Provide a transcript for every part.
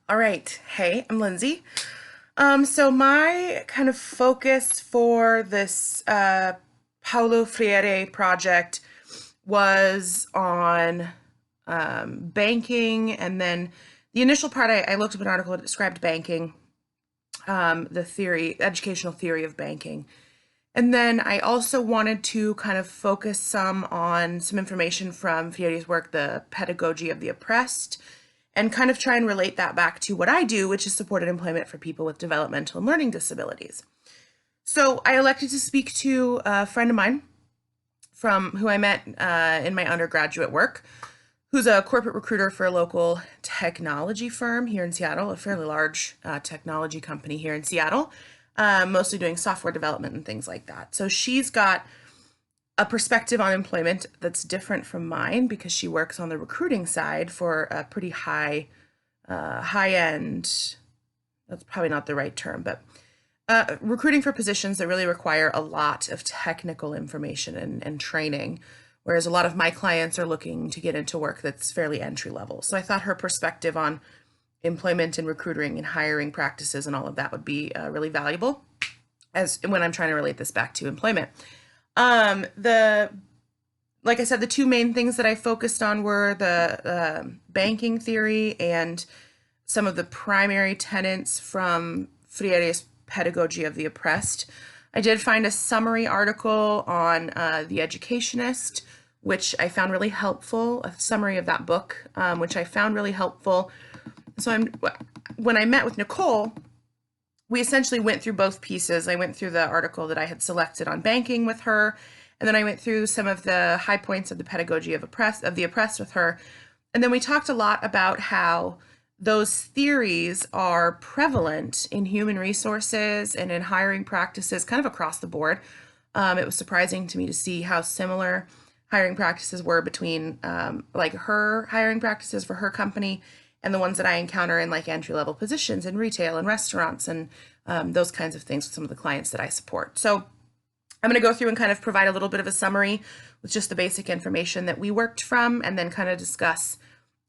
All right. Hey, I'm Lindsay. So my kind of focus for this Paulo Freire project was on banking, and then the initial part I looked up an article that described banking, the theory, educational theory of banking. And then I also wanted to kind of focus some on some information from Freire's work, The Pedagogy of the Oppressed, and kind of try and relate that back to what I do, which is supported employment for people with developmental and learning disabilities. So I elected to speak to a friend of mine from who I met in my undergraduate work, who's a corporate recruiter for a local technology firm here in Seattle, a fairly large technology company here in Seattle, mostly doing software development and things like that. So she's got a perspective on employment that's different from mine because she works on the recruiting side for a pretty high end, that's probably not the right term, but recruiting for positions that really require a lot of technical information and training, whereas a lot of my clients are looking to get into work that's fairly entry level. So I thought her perspective on employment and recruiting and hiring practices and all of that would be really valuable as when I'm trying to relate this back to employment. The Like I said, the two main things that I focused on were the banking theory and some of the primary tenets from Freire's Pedagogy of the Oppressed. I did find a summary article on The Educationist, which I found really helpful, a summary of that book, which I found really helpful. So when I met with Nicole, we essentially went through both pieces. I went through the article that I had selected on banking with her, and then I went through some of the high points of the pedagogy of the oppressed with her. And then we talked a lot about how those theories are prevalent in human resources and in hiring practices kind of across the board. It was surprising to me to see how similar hiring practices were between like her hiring practices for her company and the ones that I encounter in like entry level positions in retail and restaurants and those kinds of things with some of the clients that I support. So I'm going to go through and kind of provide a little bit of a summary with just the basic information that we worked from, and then kind of discuss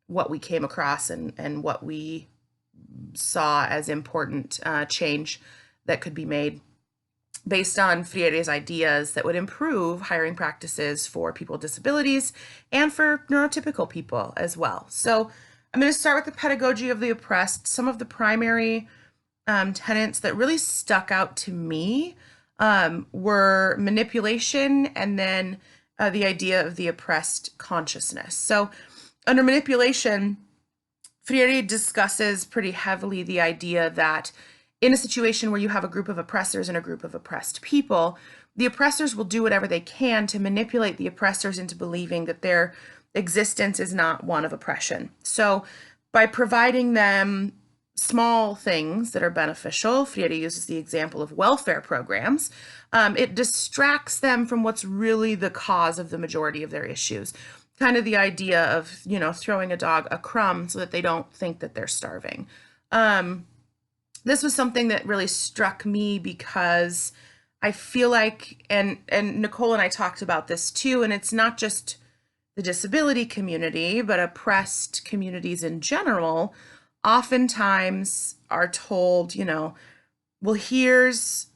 what we came across and what we saw as important change that could be made based on Freire's ideas that would improve hiring practices for people with disabilities and for neurotypical people as well. So I'm going to start with the pedagogy of the oppressed. Some of the primary tenets that really stuck out to me were manipulation and then the idea of the oppressed consciousness. So under manipulation, Freire discusses pretty heavily the idea that in a situation where you have a group of oppressors and a group of oppressed people, the oppressors will do whatever they can to manipulate the oppressors into believing that their existence is not one of oppression. So by providing them small things that are beneficial, Freire uses the example of welfare programs, it distracts them from what's really the cause of the majority of their issues. Kind of the idea of, throwing a dog a crumb so that they don't think that they're starving. This was something that really struck me because I feel like, and Nicole and I talked about this too, and it's not just the disability community, but oppressed communities in general, oftentimes are told, well, here's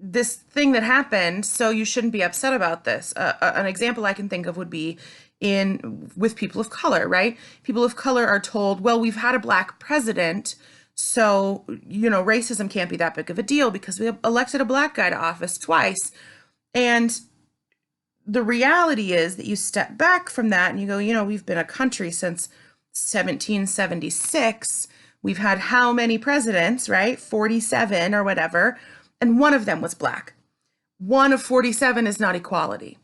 this thing that happened, so you shouldn't be upset about this. An example I can think of would be with people of color, right? People of color are told, well, we've had a black president, so, racism can't be that big of a deal because we elected a black guy to office twice. And the reality is that you step back from that and you go, we've been a country since 1776. We've had how many presidents, right? 47 or whatever. And one of them was black. One of 47 is not equality.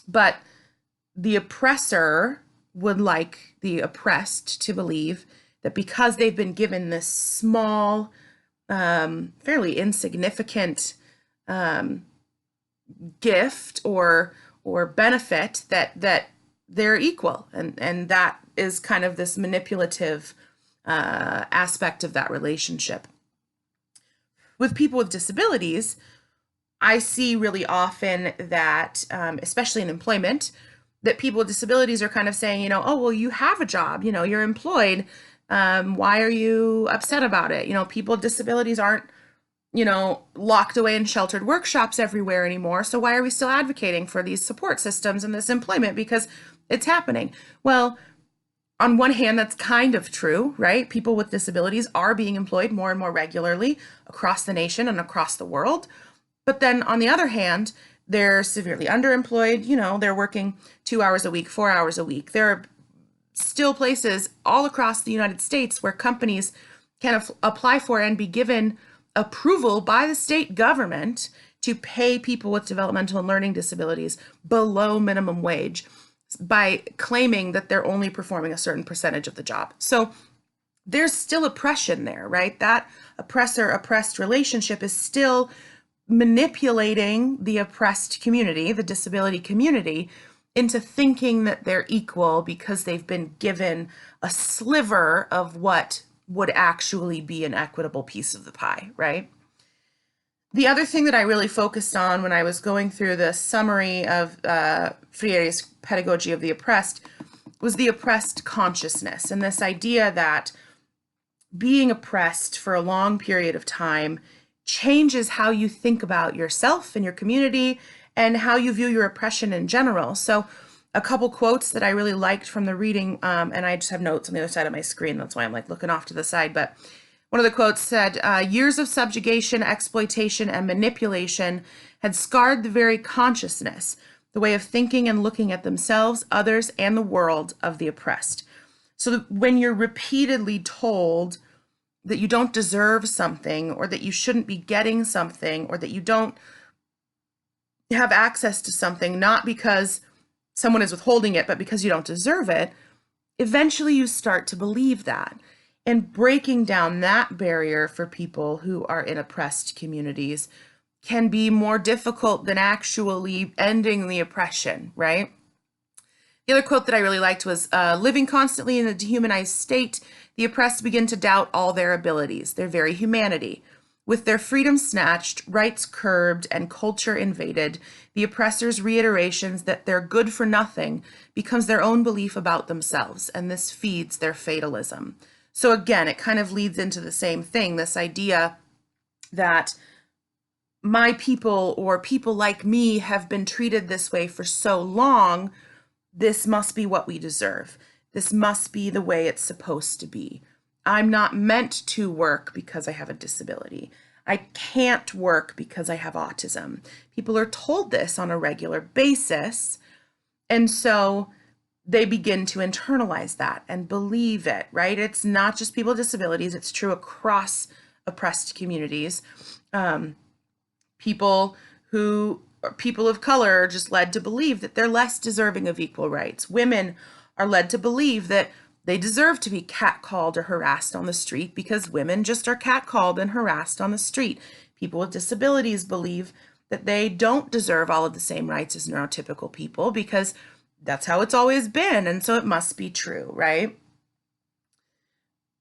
But the oppressor would like the oppressed to believe that because they've been given this small, fairly insignificant gift or benefit that they're equal, and that is kind of this manipulative aspect of that relationship. With people with disabilities, I see really often that, especially in employment, that people with disabilities are kind of saying, oh, well, you have a job, you're employed, Why are you upset about it? People with disabilities aren't, locked away in sheltered workshops everywhere anymore. So why are we still advocating for these support systems and this employment? Because it's happening. Well, on one hand, that's kind of true, right? People with disabilities are being employed more and more regularly across the nation and across the world. But then on the other hand, they're severely underemployed. They're working 2 hours a week, 4 hours a week. There are still places all across the United States where companies can apply for and be given approval by the state government to pay people with developmental and learning disabilities below minimum wage by claiming that they're only performing a certain percentage of the job. So there's still oppression there, right? That oppressor-oppressed relationship is still manipulating the oppressed community, the disability community, into thinking that they're equal because they've been given a sliver of what would actually be an equitable piece of the pie, right? The other thing that I really focused on when I was going through the summary of Freire's Pedagogy of the Oppressed was the oppressed consciousness, and this idea that being oppressed for a long period of time changes how you think about yourself and your community and how you view your oppression in general. So a couple quotes that I really liked from the reading, and I just have notes on the other side of my screen. That's why I'm like looking off to the side. But one of the quotes said, years of subjugation, exploitation, and manipulation had scarred the very consciousness, the way of thinking and looking at themselves, others, and the world of the oppressed. So when you're repeatedly told that you don't deserve something, or that you shouldn't be getting something, or that you don't have access to something, not because someone is withholding it, but because you don't deserve it, eventually you start to believe that. And breaking down that barrier for people who are in oppressed communities can be more difficult than actually ending the oppression, right? The other quote that I really liked was, living constantly in a dehumanized state, the oppressed begin to doubt all their abilities, their very humanity. With their freedom snatched, rights curbed, and culture invaded, the oppressors' reiterations that they're good for nothing becomes their own belief about themselves, and this feeds their fatalism. So again, it kind of leads into the same thing, this idea that my people or people like me have been treated this way for so long, this must be what we deserve. This must be the way it's supposed to be. I'm not meant to work because I have a disability. I can't work because I have autism. People are told this on a regular basis, and so they begin to internalize that and believe it, right? It's not just people with disabilities. It's true across oppressed communities. People of color are just led to believe that they're less deserving of equal rights. Women are led to believe that they deserve to be catcalled or harassed on the street because women just are catcalled and harassed on the street. People with disabilities believe that they don't deserve all of the same rights as neurotypical people because that's how it's always been, and so it must be true, right?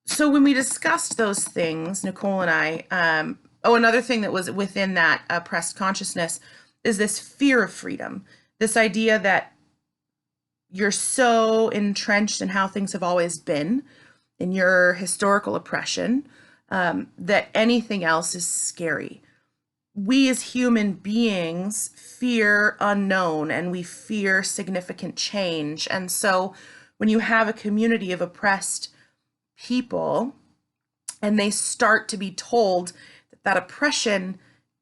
So when we discussed those things, Nicole and I, another thing that was within that oppressed consciousness is this fear of freedom, this idea that you're so entrenched in how things have always been, in your historical oppression, that anything else is scary. We as human beings fear unknown and we fear significant change. And so when you have a community of oppressed people and they start to be told that that oppression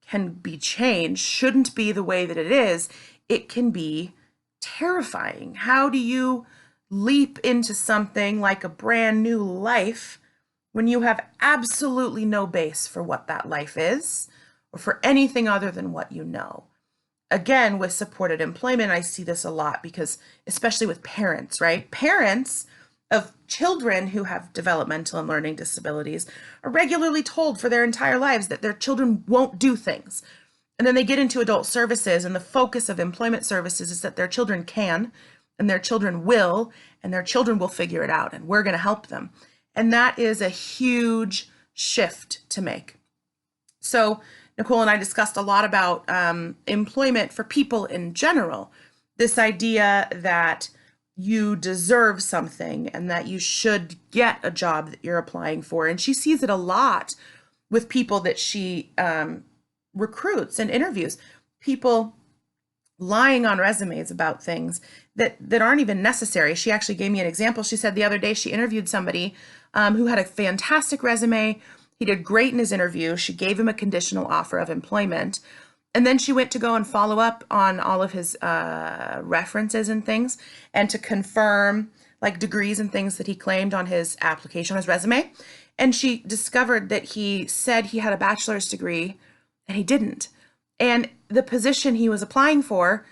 can be changed, shouldn't be the way that it is, it can be terrifying. How do you leap into something like a brand new life when you have absolutely no base for what that life is or for anything other than what you know? Again, with supported employment, I see this a lot because, especially with parents, right? Parents of children who have developmental and learning disabilities are regularly told for their entire lives that their children won't do things. And then they get into adult services, and the focus of employment services is that their children can, and their children will, and their children will figure it out, and we're going to help them. And that is a huge shift to make. So Nicole and I discussed a lot about employment for people in general, this idea that you deserve something and that you should get a job that you're applying for. And she sees it a lot with people that she recruits and interviews, people lying on resumes about things that aren't even necessary. She actually gave me an example. She said the other day she interviewed somebody who had a fantastic resume. He did great in his interview. She gave him a conditional offer of employment. And then she went to go and follow up on all of his references and things, and to confirm like degrees and things that he claimed on his application, on his resume. And she discovered that he said he had a bachelor's degree and he didn't. And the position he was applying for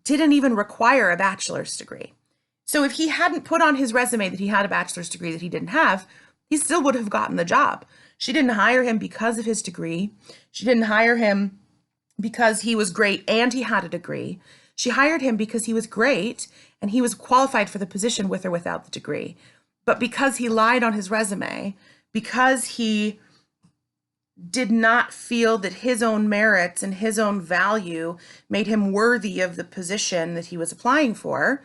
didn't even require a bachelor's degree. So if he hadn't put on his resume that he had a bachelor's degree that he didn't have, he still would have gotten the job. She didn't hire him because of his degree. She didn't hire him because he was great and he had a degree. She hired him because he was great and he was qualified for the position with or without the degree. But because he lied on his resume, because he did not feel that his own merits and his own value made him worthy of the position that he was applying for,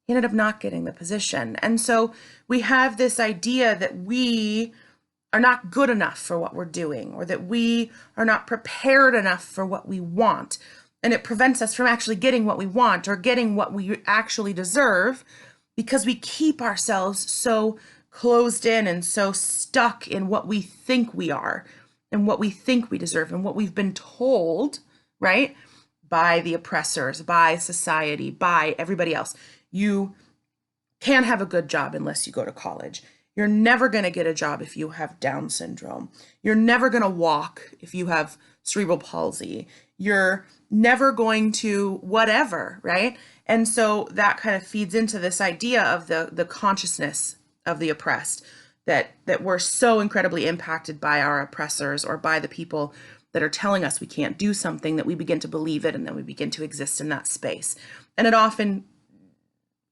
he ended up not getting the position. And so we have this idea that we are not good enough for what we're doing, or that we are not prepared enough for what we want. And it prevents us from actually getting what we want or getting what we actually deserve, because we keep ourselves so closed in and so stuck in what we think we are and what we think we deserve and what we've been told, right? By the oppressors, by society, by everybody else. You can't have a good job unless you go to college. You're never going to get a job if you have Down syndrome. You're never going to walk if you have cerebral palsy. You're never going to whatever, right? And so that kind of feeds into this idea of the consciousness of the oppressed, that we're so incredibly impacted by our oppressors or by the people that are telling us we can't do something, that we begin to believe it, and then we begin to exist in that space. And it often,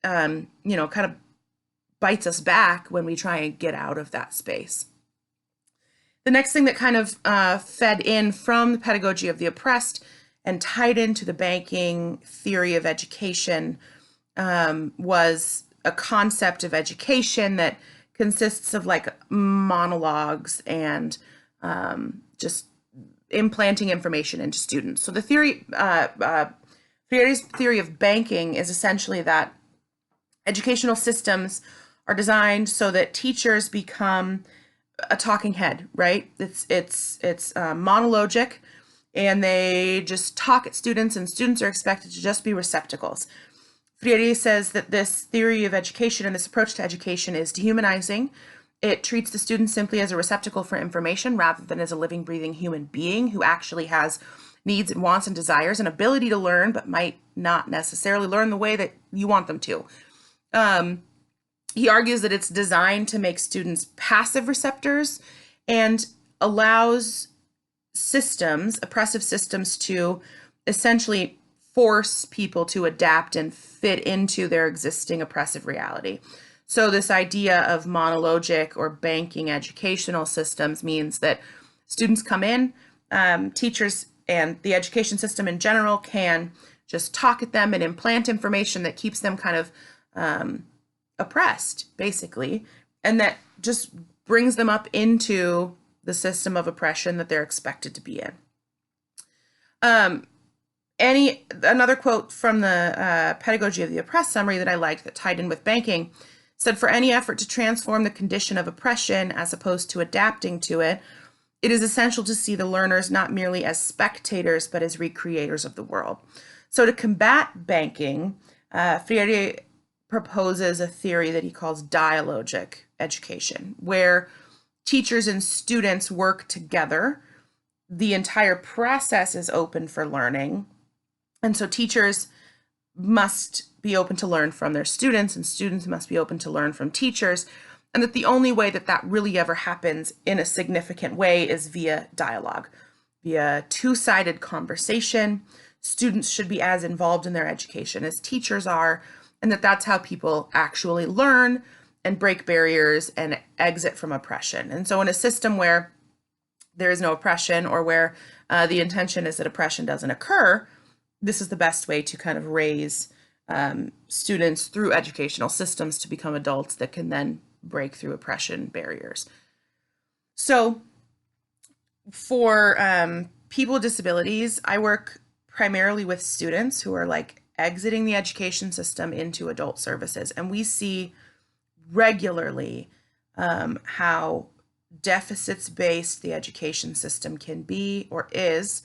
kind of bites us back when we try and get out of that space. The next thing that kind of fed in from the pedagogy of the oppressed and tied into the banking theory of education was a concept of education that consists of like monologues and just implanting information into students. So the theory, Freire's theory of banking is essentially that educational systems are designed so that teachers become a talking head, right? It's monologic, and they just talk at students, and students are expected to just be receptacles. Freire says that this theory of education and this approach to education is dehumanizing. It treats the student simply as a receptacle for information rather than as a living, breathing human being who actually has needs and wants and desires and ability to learn, but might not necessarily learn the way that you want them to. He argues that it's designed to make students passive receptors and allows systems, oppressive systems, to essentially force people to adapt and fit into their existing oppressive reality. So this idea of monologic or banking educational systems means that students come in, teachers and the education system in general can just talk at them and implant information that keeps them kind of oppressed, basically, and that just brings them up into the system of oppression that they're expected to be in. Another quote from the Pedagogy of the Oppressed summary that I liked that tied in with banking said, for any effort to transform the condition of oppression as opposed to adapting to it, it is essential to see the learners not merely as spectators, but as recreators of the world. So to combat banking, Freire proposes a theory that he calls dialogic education, where teachers and students work together. The entire process is open for learning. And so teachers must be open to learn from their students, and students must be open to learn from teachers. And that the only way that that really ever happens in a significant way is via dialogue, via two-sided conversation. Students should be as involved in their education as teachers are, and that's how people actually learn and break barriers and exit from oppression. And so in a system where there is no oppression, or where the intention is that oppression doesn't occur, this is the best way to kind of raise students through educational systems to become adults that can then break through oppression barriers. So for people with disabilities, I work primarily with students who are like exiting the education system into adult services. And we see regularly how deficits-based the education system can be or is.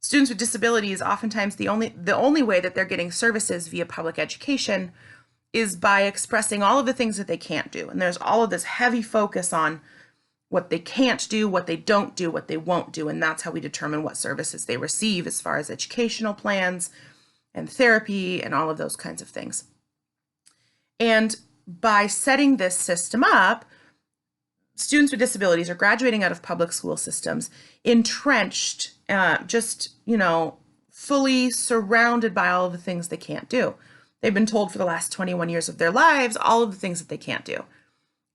Students with disabilities, oftentimes the only way that they're getting services via public education is by expressing all of the things that they can't do. And there's all of this heavy focus on what they can't do, what they don't do, what they won't do. And that's how we determine what services they receive as far as educational plans and therapy and all of those kinds of things. And by setting this system up, students with disabilities are graduating out of public school systems, entrenched, fully surrounded by all of the things they can't do. They've been told for the last 21 years of their lives all of the things that they can't do.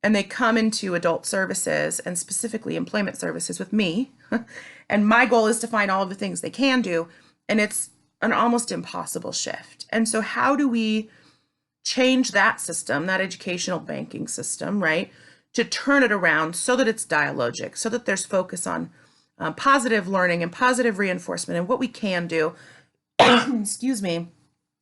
And they come into adult services and specifically employment services with me. And my goal is to find all of the things they can do. And it's an almost impossible shift. And so how do we change that system, that educational banking system, right, to turn it around so that it's dialogic, so that there's focus on positive learning and positive reinforcement and what we can do, excuse me,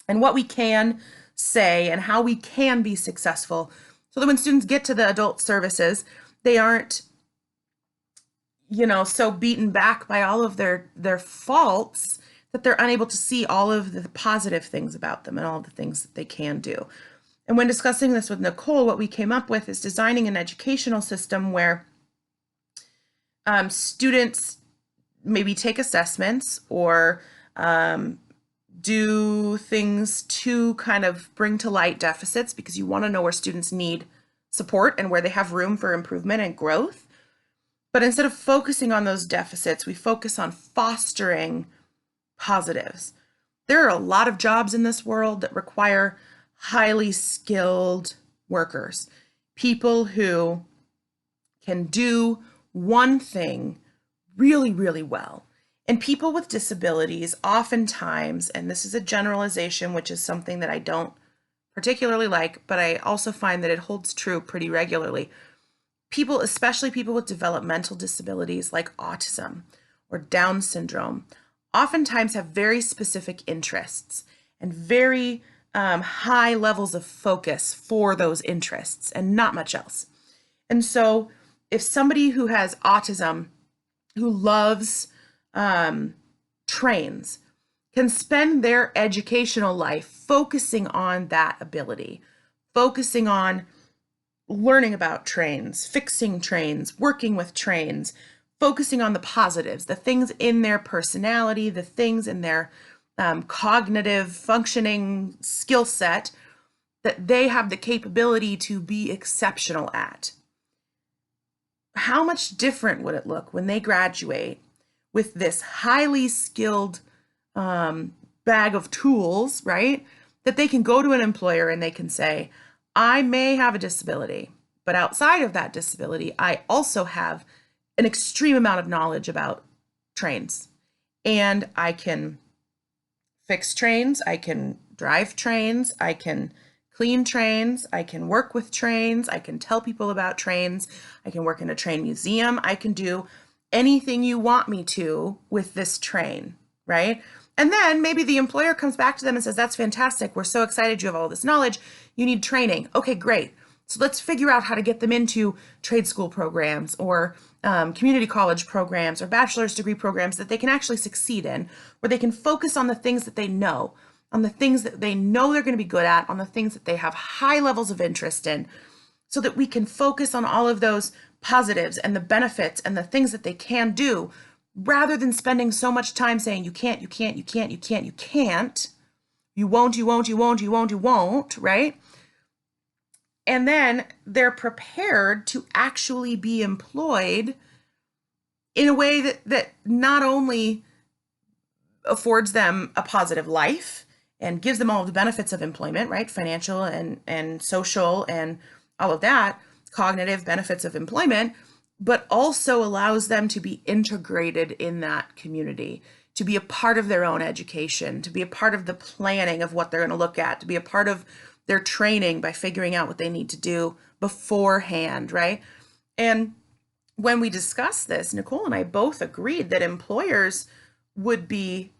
and what we can say and how we can be successful, so that when students get to the adult services, they aren't, so beaten back by all of their faults that they're unable to see all of the positive things about them and all of the things that they can do. And when discussing this with Nicole, what we came up with is designing an educational system where students maybe take assessments or do things to kind of bring to light deficits, because you want to know where students need support and where they have room for improvement and growth. But instead of focusing on those deficits, we focus on fostering positives. There are a lot of jobs in this world that require highly skilled workers, people who can do one thing really, really well. And people with disabilities oftentimes, and this is a generalization, which is something that I don't particularly like, but I also find that it holds true pretty regularly. People, especially people with developmental disabilities like autism or Down syndrome, oftentimes have very specific interests and very high levels of focus for those interests and not much else. And so if somebody who has autism, who loves trains, can spend their educational life focusing on that ability, focusing on learning about trains, fixing trains, working with trains, focusing on the positives, the things in their personality, the things in their cognitive functioning skill set that they have the capability to be exceptional at. How much different would it look when they graduate with this highly skilled bag of tools, right? That they can go to an employer and they can say, I may have a disability, but outside of that disability, I also have an extreme amount of knowledge about trains. And I can fix trains, I can drive trains, I can clean trains, I can work with trains, I can tell people about trains, I can work in a train museum, I can do anything you want me to with this train, right? And then maybe the employer comes back to them and says, that's fantastic, we're so excited you have all this knowledge, you need training. Okay, great. So let's figure out how to get them into trade school programs or community college programs or bachelor's degree programs that they can actually succeed in, where they can focus on the things that they know, on the things that they know they're going to be good at, on the things that they have high levels of interest in, so that we can focus on all of those positives and the benefits and the things that they can do, rather than spending so much time saying, you can't, you can't, you can't, you can't, you can't, you won't, you won't, you won't, you won't, you won't, right? And then they're prepared to actually be employed in a way that not only affords them a positive life and gives them all of the benefits of employment, right? Financial and social and all of that, cognitive benefits of employment, but also allows them to be integrated in that community, to be a part of their own education, to be a part of the planning of what they're going to look at, to be a part of their training by figuring out what they need to do beforehand, right? And when we discussed this, Nicole and I both agreed that employers would be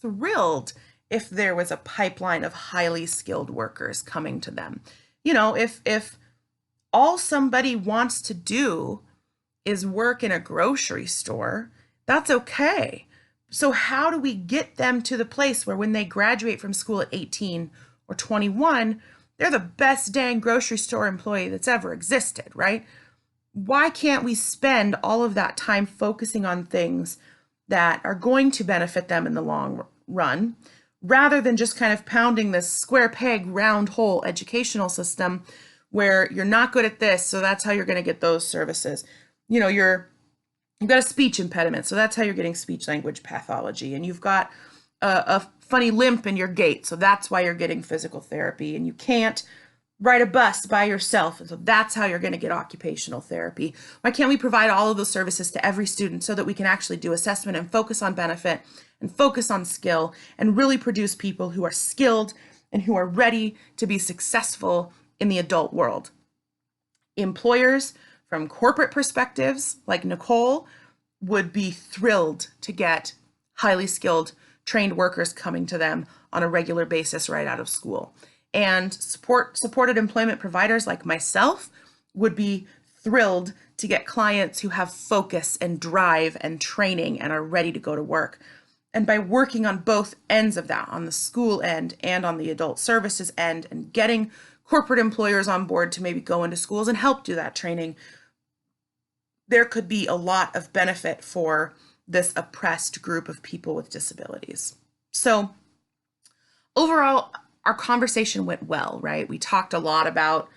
thrilled if there was a pipeline of highly skilled workers coming to them. You know, if all somebody wants to do is work in a grocery store, that's okay. So how do we get them to the place where when they graduate from school at 18 or 21, they're the best dang grocery store employee that's ever existed, right? Why can't we spend all of that time focusing on things that are going to benefit them in the long run, rather than just kind of pounding this square peg, round hole educational system where you're not good at this, so that's how you're going to get those services. You know, you've got a speech impediment, so that's how you're getting speech language pathology, and you've got a funny limp in your gait, so that's why you're getting physical therapy, and you can't ride a bus by yourself, and so that's how you're going to get occupational therapy. Why can't we provide all of those services to every student so that we can actually do assessment and focus on benefit and focus on skill and really produce people who are skilled and who are ready to be successful in the adult world? Employers from corporate perspectives, like Nicole, would be thrilled to get highly skilled, trained workers coming to them on a regular basis right out of school. And supported employment providers like myself would be thrilled to get clients who have focus and drive and training and are ready to go to work. And by working on both ends of that, on the school end and on the adult services end, and getting corporate employers on board to maybe go into schools and help do that training, there could be a lot of benefit for this oppressed group of people with disabilities. So overall, our conversation went well, right? We talked a lot about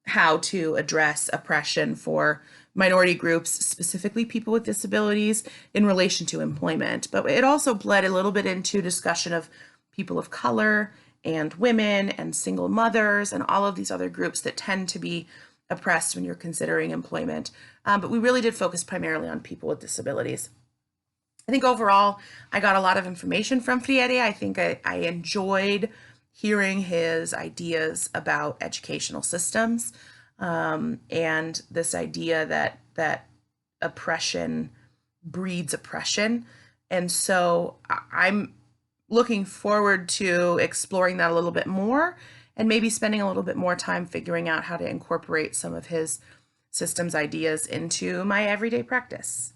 how to address oppression for minority groups, specifically people with disabilities, in relation to employment. But it also bled a little bit into discussion of people of color and women and single mothers and all of these other groups that tend to be oppressed when you're considering employment. But we really did focus primarily on people with disabilities. I think overall, I got a lot of information from Freire. I think I enjoyed hearing his ideas about educational systems, and this idea that oppression breeds oppression. And so I'm looking forward to exploring that a little bit more and maybe spending a little bit more time figuring out how to incorporate some of his systems ideas into my everyday practice.